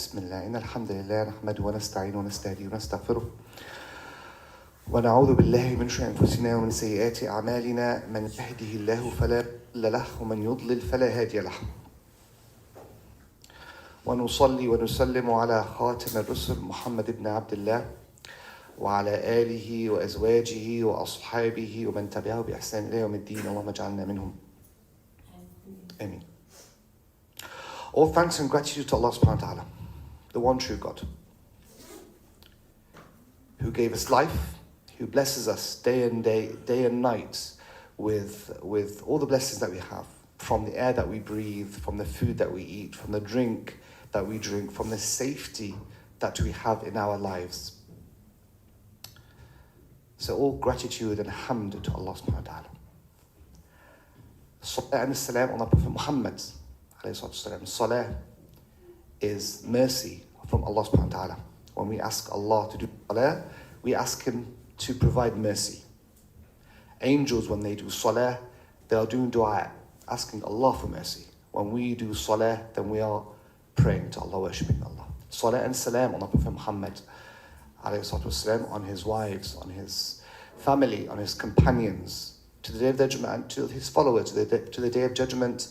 بسم الله إن الحمد لله نحمده ونستعينه ونستهديه ونستغفره ونعوذ بالله من شرور أنفسنا ومن سيئات أعمالنا من يهده الله فلا مضل له ومن يضلل فلا هادي له ونصلي ونسلم على خاتم الرسل محمد بن عبد الله وعلى آله وأزواجه وأصحابه ومن تبعه بإحسان إلى يوم الدين اللهم اجعلنا منهم آمين. All thanks and gratitude to Allah subhanahu wa ta'ala, the one true God, who gave us life, who blesses us day and night with all the blessings that we have, from the air that we breathe, from the food that we eat, from the drink that we drink, from the safety that we have in our lives. So all gratitude and hamd to Allah subhanahu wa ta'ala. Salah and salam on the Prophet Muhammad. Salah is mercy from Allah subhanahu wa ta'ala. When we ask Allah to do salah, we ask Him to provide mercy. Angels, when they do salah, they are doing dua, asking Allah for mercy. When we do salah, then we are praying to Allah, worshipping Allah. Salah and salam on the Prophet Muhammad, on his wives, on his family, on his companions, to the day of judgment, and to his followers, to the day of judgment.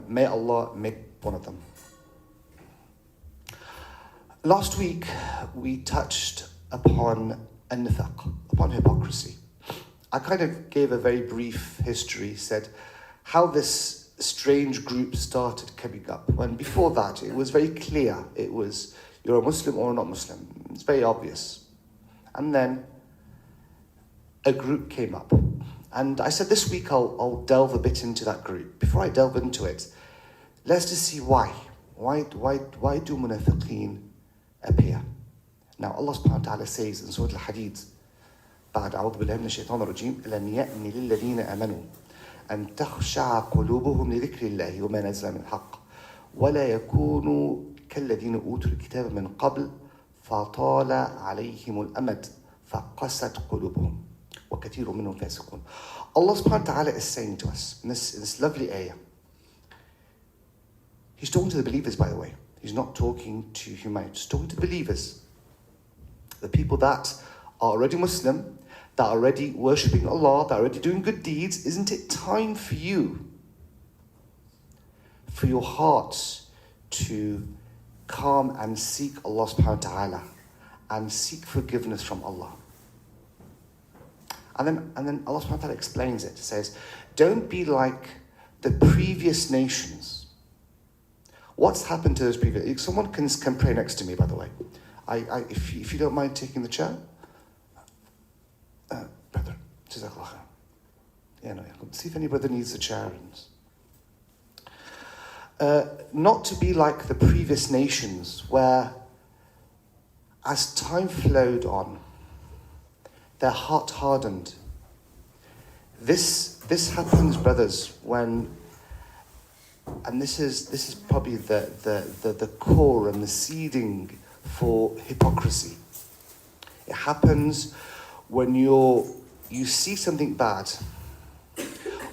May Allah make one of them. Last week, we touched upon an-nifaq, upon hypocrisy. I kind of gave a very brief history, said how this strange group started coming up. When before that, it was very clear. It was, you're a Muslim or not Muslim. It's very obvious. And then a group came up. And I said this week I'll delve a bit into that group. Before I delve into it, let's just see why. Why do munafiqeen appear? Now Allah subhanahu wa ta'ala says in Surah Al-Hadid, بعد أعوذ بالله من الشيطان الرجيم لم يأن للذين آمنوا أن تخشع قلوبهم لذكر الله وما نزل من الحق ولا يكونوا كالذين أوتوا الكتاب من قبل فطال عليهم الأمد فقست قلوبهم وكثير منهم فاسقون. Allah subhanahu wa ta'ala is saying to us in this lovely ayah. He's talking to the believers, by the way. He's not talking to humanity. He's talking to the believers. The people that are already Muslim, that are already worshipping Allah, that are already doing good deeds. Isn't it time for you, for your hearts to come and seek Allah subhanahu wa ta'ala and seek forgiveness from Allah? And then Allah subhanahu wa ta'ala explains it. It says, don't be like the previous nations. What's happened to those previous? Someone can pray next to me, by the way. If you don't mind taking the chair. Brother, jazakallah khair. Yeah, no, see if any brother needs the chair. Not to be like the previous nations where, as time flowed on, their heart hardened. This happens, brothers, when, and this is probably the core and the seeding for hypocrisy. It happens when you see something bad,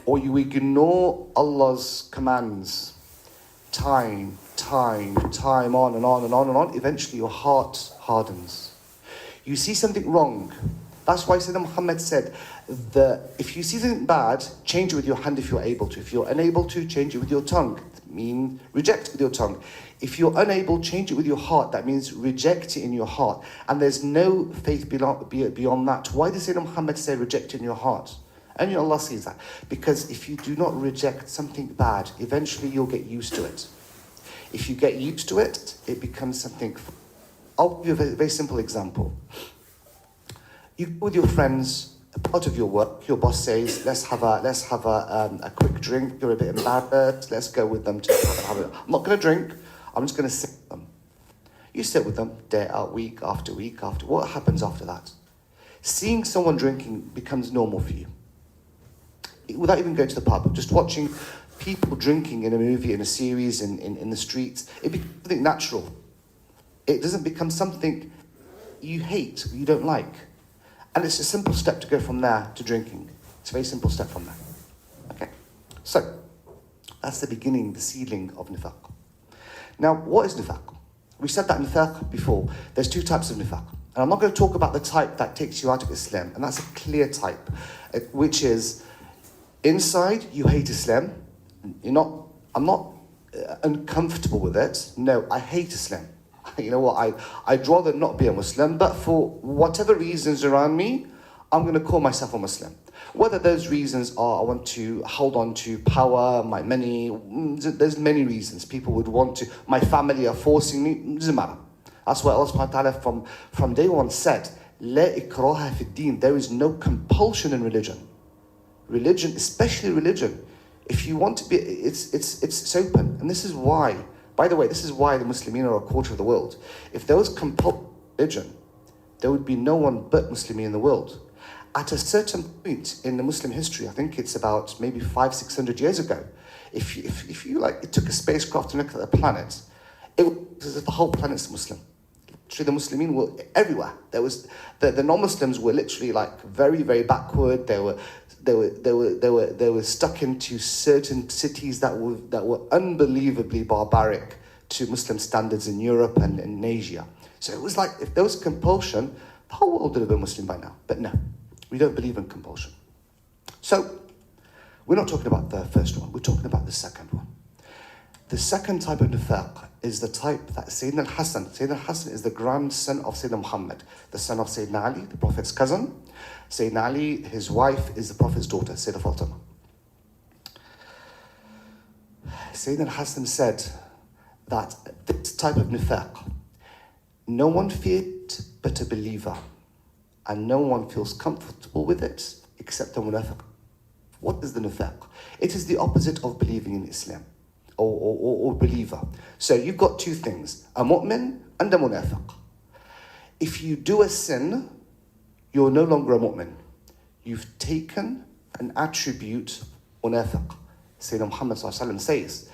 or you ignore Allah's commands, time on and on and on and on. Eventually your heart hardens. You see something wrong. That's why Sayyidina Muhammad said that if you see something bad, change it with your hand if you're able to. If you're unable to, change it with your tongue. That means reject it with your tongue. If you're unable, change it with your heart. That means reject it in your heart. And there's no faith beyond that. Why does Sayyidina Muhammad say reject it in your heart? Only Allah sees that. Because if you do not reject something bad, eventually you'll get used to it. If you get used to it, it becomes something. I'll give you a very, very simple example. You go with your friends, a part of your work, your boss says, let's have a quick drink. You're a bit embarrassed. Let's go with them to have it. I'm not going to drink. I'm just going to sit with them. You sit with them day out, week after week after. What happens after that? Seeing someone drinking becomes normal for you. Without even going to the pub, just watching people drinking in a movie, in a series, in the streets, it becomes something natural. It doesn't become something you hate, you don't like. And it's a simple step to go from there to drinking. It's a very simple step from there. Okay? So, that's the beginning, the seedling of nifaq. Now, what is nifaq? We said that nifaq before. There's two types of nifaq. And I'm not going to talk about the type that takes you out of Islam, and that's a clear type, which is inside you hate Islam. I'm not uncomfortable with it. No, I hate Islam. You know what? I'd rather not be a Muslim, but for whatever reasons around me, I'm going to call myself a Muslim. Whether those reasons are I want to hold on to power, my money, there's many reasons. People would want to, my family are forcing me, doesn't matter. That's why Allah subhanahu wa ta'ala from day one said, La ikraha fi din. There is no compulsion in religion. Religion, especially religion, if you want to be, it's open. And this is why, by the way, this is why the Muslimin are a quarter of the world. If there was compulsion religion, there would be no one but Muslimin in the world. At a certain point in the Muslim history, I think it's about maybe 500-600 years ago, if you like, took a spacecraft and looked at the planet, it was as if the whole planet's Muslim. Literally, the Muslimin were everywhere. There was the non-Muslims were literally like very, very backward. They were stuck into certain cities that were unbelievably barbaric to Muslim standards in Europe and in Asia. So it was like if there was compulsion, the whole world would have been Muslim by now. But no, we don't believe in compulsion. So we're not talking about the first one. We're talking about the second one. The second type of nifaq is the type that Sayyidina al-Hasan is the grandson of Sayyidina Muhammad, the son of Sayyidina Ali, the Prophet's cousin. Sayyidina Ali, his wife, is the Prophet's daughter, Sayyidina Fatima. Sayyidina al-Hasan said that this type of nifaq, no one feared but a believer, and no one feels comfortable with it except the munafiq. What is the nifaq? It is the opposite of believing in Islam. Or believer. So you've got two things, a mu'min and a munafiq. If you do a sin, you're no longer a mu'min. You've taken an attribute munafiq. Sayyidina Muhammad says,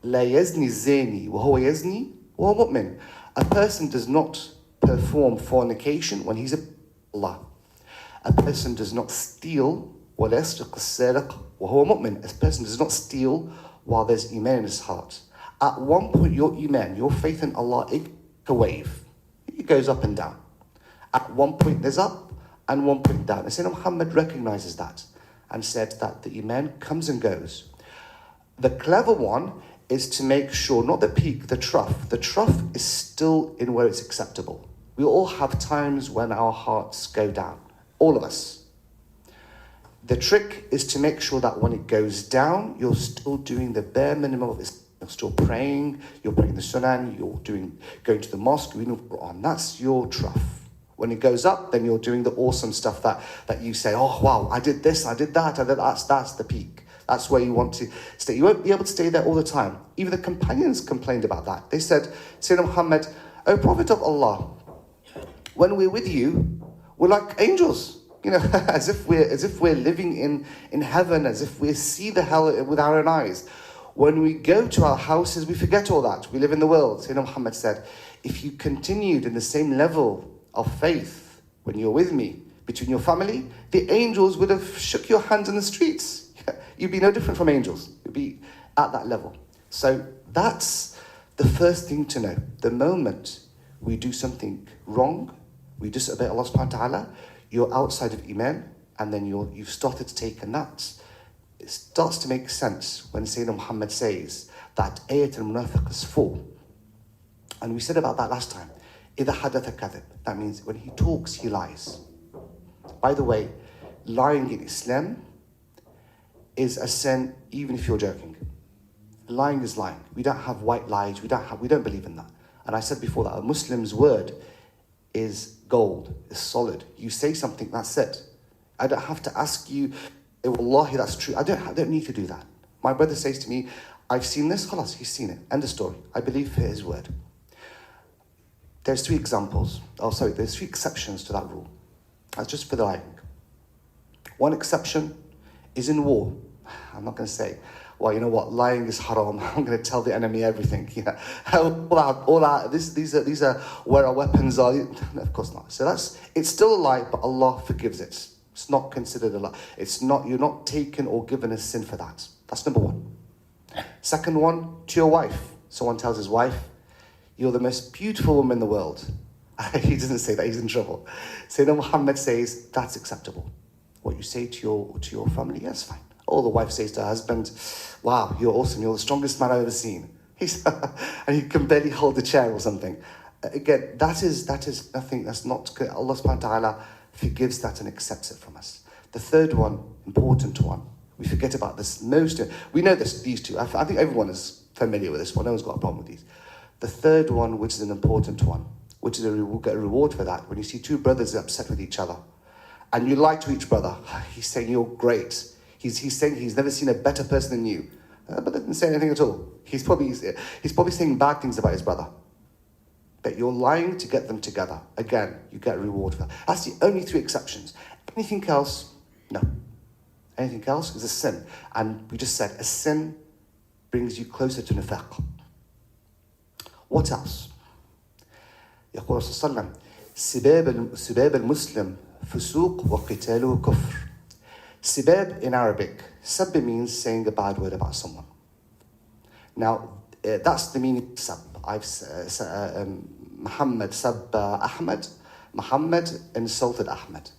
La yazni zani wa huwa yazni wa huwa mu'min. A person does not perform fornication when he's a Allah. A person does not steal wa la yasriq as-sariq wa huwa mu'min. A person does not steal while there's iman in his heart. At one point, your iman, your faith in Allah, it's a wave. It goes up and down. At one point, there's up, and one point down. And Sayyidina Muhammad recognizes that and said that the iman comes and goes. The clever one is to make sure, not the peak, the trough. The trough is still in where it's acceptable. We all have times when our hearts go down. All of us. The trick is to make sure that when it goes down, you're still doing the bare minimum of it. You're still praying, you're praying the sunan, you're going to the mosque, reading the Quran. That's your trough. When it goes up, then you're doing the awesome stuff that you say, oh wow, I did this, I did that, and that's the peak. That's where you want to stay. You won't be able to stay there all the time. Even the companions complained about that. They said, Sayyidina Muhammad, O Prophet of Allah, when we're with you, we're like angels. You know, as if we're living in heaven, as if we see the hell with our own eyes. When we go to our houses, we forget all that. We live in the world. Sayyidina Muhammad said, if you continued in the same level of faith when you're with me, between your family, the angels would have shook your hands in the streets. You'd be no different from angels. You'd be at that level. So that's the first thing to know. The moment we do something wrong, we disobey Allah subhanahu wa ta'ala, you're outside of Iman, and then you've started to take a nut. It starts to make sense when Sayyidina Muhammad says that ayat al-munafiq is 4. And we said about that last time. إِذَا حَدَثَ كَذِب. That means when he talks, he lies. By the way, lying in Islam is a sin even if you're joking. Lying is lying. We don't have white lies. We don't believe in that. And I said before that a Muslim's word is gold, is solid. You say something, that's it. I don't have to ask you, wallahi, that's true. I don't need to do that. My brother says to me, I've seen this, khalas, he's seen it. End of story. I believe for his word. There's 3 examples. There's 3 exceptions to that rule. That's just for the lying. One exception is in war. I'm not going to say, well, you know what, lying is haram. I'm going to tell the enemy everything. You know, all out. These are where our weapons are. No, of course not. So it's still a lie, but Allah forgives it. It's not considered a lie. You're not taken or given a sin for that. That's number 1. Second one, to your wife. Someone tells his wife, you're the most beautiful woman in the world. He doesn't say that, he's in trouble. Sayyidina Muhammad says, that's acceptable. What you say to your family, yes, fine. Or the wife says to her husband, wow, you're awesome, you're the strongest man I've ever seen. And he can barely hold the chair or something. Again, that is nothing, that's not good. Allah subhanahu wa ta'ala forgives that and accepts it from us. The third one, important one, we forget about this most. We know these two. I think everyone is familiar with this one. No one's got a problem with these. The third one, which is an important one, which is we'll get a reward for that. When you see two brothers upset with each other, and you lie to each brother, he's saying you're great. He's saying he's never seen a better person than you, but didn't say anything at all. He's probably saying bad things about his brother. But you're lying to get them together. Again, you get a reward for that. That's the only three exceptions. Anything else, no. Anything else is a sin. And we just said a sin brings you closer to nifaq. What else? يقول صلى الله عليه وسلم سباب المسلم فسوق وقتاله كفر. Sibab in Arabic, sabba means saying a bad word about someone. Now, that's the meaning of sab. Muhammad sabba Ahmed. Muhammad insulted Ahmed.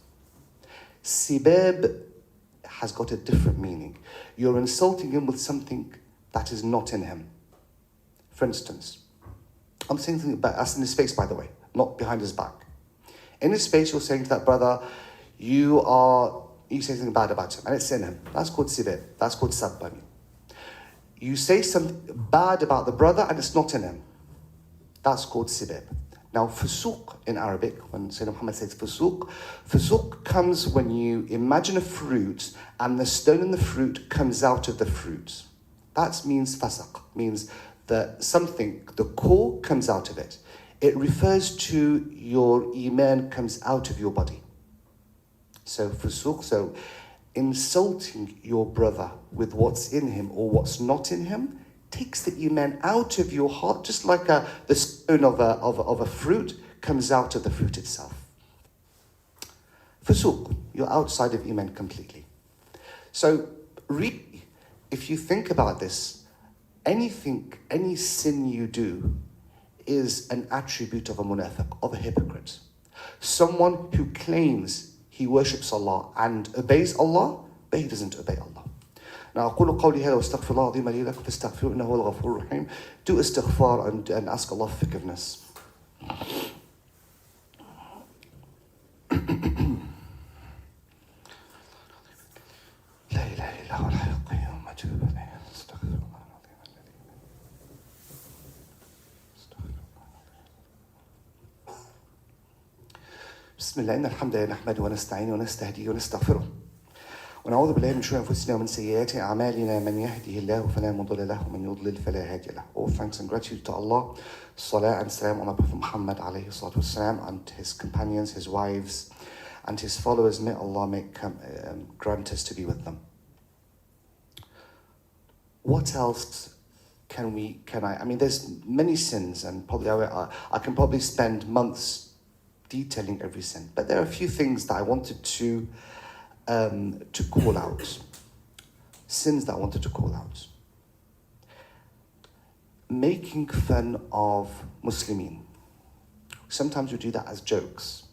Sibab has got a different meaning. You're insulting him with something that is not in him. For instance, I'm saying something about us in his face, by the way, not behind his back. In his face, you're saying to that brother, you say something bad about him, and it's in him. That's called sibab. That's called sabba. You say something bad about the brother, and it's not in him. That's called sibab. Now, fusuq in Arabic, when Sayyidina Muhammad says fusuq comes when you imagine a fruit, and the stone in the fruit comes out of the fruit. That means fasaq, means that something, the core comes out of it. It refers to your iman comes out of your body. So fusuq, so insulting your brother with what's in him or what's not in him takes the iman out of your heart, just like the stone of a fruit comes out of the fruit itself. Fusuq, you're outside of iman completely. So really, if you think about this, any sin you do is an attribute of a munafiq, of a hypocrite. Someone who claims he worships Allah and obeys Allah, but he doesn't obey Allah. Now, أقول قولي هذا واستغفر الله العظيم لي ولكم فاستغفروه إنه هو الغفور الرحيم. Do istighfar and ask Allah forgiveness. لا إله إلا هو الحي القيوم أتوب إليه أستغفر الله العظيم الذي بسم الله إن الحمد لله نحمده ونستعينه ونستهديه ونستغفره ونعوذ بالله من شرور أنفسنا ومن سيئات أعمالنا من يهده الله فلا مضل له ومن يضلل فلا هادي له. All thanks and gratitude to Allah. Salah and salam on our Prophet Muhammad alayhi salatu wasalam, and his companions, his wives, and his followers. May Allah grant us to be with them. What else can I mean, there's many sins, and probably I can probably spend months detailing every sin, but there are a few things that I wanted to call out. Sins that I wanted to call out. Making fun of Muslimin. Sometimes we do that as jokes.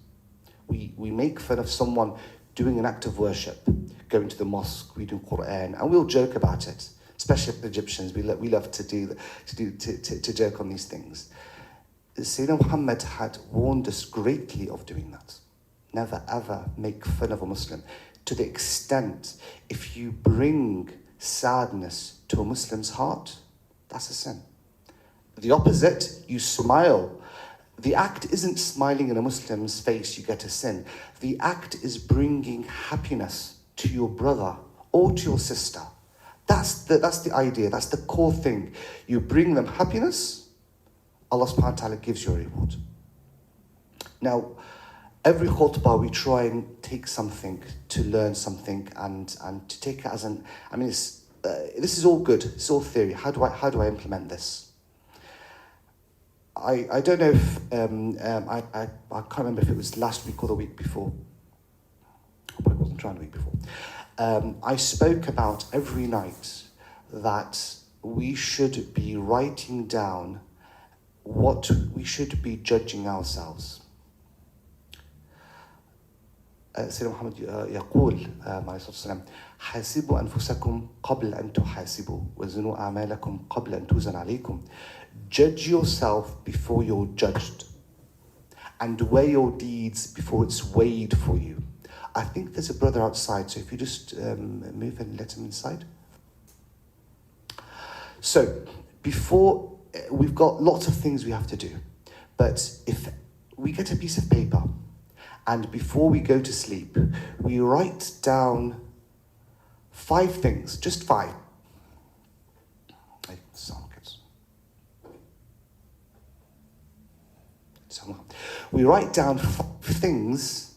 We make fun of someone doing an act of worship, going to the mosque, reading Quran, and we'll joke about it. Especially Egyptians, we love to joke on these things. Sayyidina Muhammad had warned us greatly of doing that. Never ever make fun of a Muslim. To the extent, if you bring sadness to a Muslim's heart, that's a sin. The opposite, you smile. The act isn't smiling in a Muslim's face, you get a sin. The act is bringing happiness to your brother or to your sister. That's the idea, that's the core thing. You bring them happiness, Allah subhanahu wa ta'ala gives you a reward. Now, every khutbah we try and take something to learn something and to take it as this is all good, it's all theory. How do I implement this? I don't know if I can't remember if it was last week or the week before. I probably wasn't trying the week before. I spoke about every night that we should be writing down what we should be judging ourselves. سيدنا محمد يقول عليه الصلاة والسلام حاسبوا أنفسكم قبل أن تحاسبوا وزنوا أعمالكم قبل أن توزن عليكم. Judge yourself before you're judged, and weigh your deeds before it's weighed for you. I think there's a brother outside, so if you just move and let him inside. So, before, we've got lots of things we have to do, but if we get a piece of paper and before we go to sleep, we write down 5 things, just 5. We write down 5 things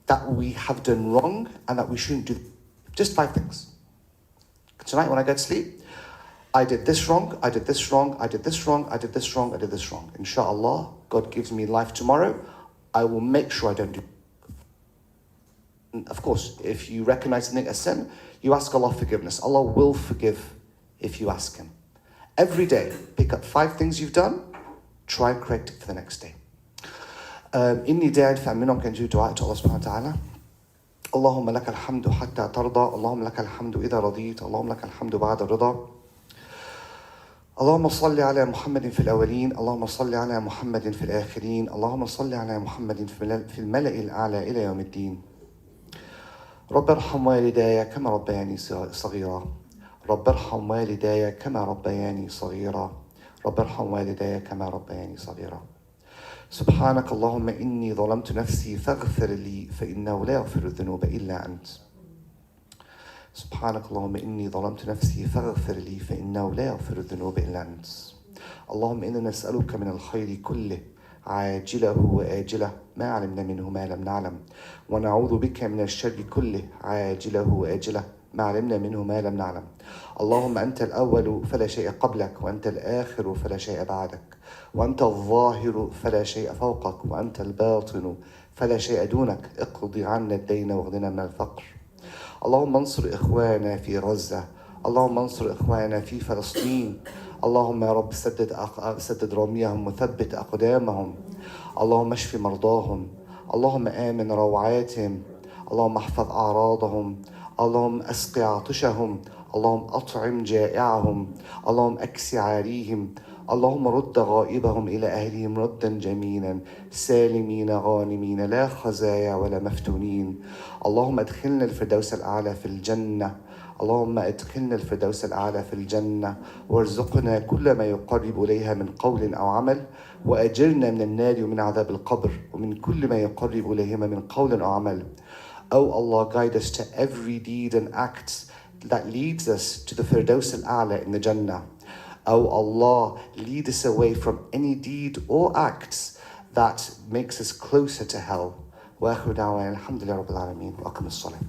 that we have done wrong and that we shouldn't do. Just 5 things. Tonight when I go to sleep, I did this wrong, I did this wrong, I did this wrong, I did this wrong, I did this wrong. Inshallah, God gives me life tomorrow, I will make sure I don't do. Of course, if you recognize something as sin, you ask Allah forgiveness. Allah will forgive if you ask Him. Every day, pick up 5 things you've done, try and correct it for the next day. إني داعٍ فأمنهم كان جوا دعاء الله سبحانه وتعالى. اللهم لك الحمد حتى ترضى، اللهم لك الحمد إذا رضيت، اللهم لك الحمد بعد الرضا. اللهم صل على محمد في الأولين، اللهم صل على محمد في الآخرين، اللهم صل على محمد في الملأ الأعلى إلى يوم الدين. رب ارحم والداي كما ربياني صغيرا، رب ارحم والداي كما ربياني صغيرا، رب ارحم والداي كما ربياني صغيرا. سبحانك اللهم إني ظلمت نفسي فاغفر لي فإنه لا يغفر الذنوب إلا أنت. سبحانك اللهم إني ظلمت نفسي فاغفر لي فإنه لا يغفر الذنوب إلا أنت. اللهم إنا نسألك من الخير كله عاجله وآجله ما علمنا منه ما لم نعلم، ونعوذ بك من الشر كله عاجله وآجله ما علمنا منه ما لم نعلم. اللهم أنت الأول فلا شيء قبلك، وأنت الآخر فلا شيء بعدك، وأنت الظاهر فلا شيء فوقك، وأنت الباطن فلا شيء دونك. اقضي عنا الدين واغننا من الفقر. اللهم انصر إخوانا في غزة، اللهم انصر إخوانا في فلسطين. اللهم يا رب سدد رميهم وثبت أقدامهم. اللهم اشف مرضاهم، اللهم آمن روعاتهم، اللهم احفظ أعراضهم، اللهم أسق عطشهم، اللهم أطعم جائعهم، اللهم أكس عاريهم، اللهم رد غائبهم إلى أهلهم ردا جميلا سالمين غانمين لا خزايا ولا مفتونين. اللهم ادخلنا الفردوس الأعلى في الجنة، اللهم ادخلنا الفردوس الأعلى في الجنة، وارزقنا كل ما يقرب إليها من قول أو عمل، وأجرنا من النار ومن عذاب القبر ومن كل ما يقرب إليهما من قول أو عمل. Oh Allah, guide us to every deed and act that leads us to the Firdaus al-A'la in the Jannah. Oh Allah, lead us away from any deed or acts that makes us closer to hell. Wa akhiru da'wana alhamdulillahi rabbil alameen wa aqim as-salah.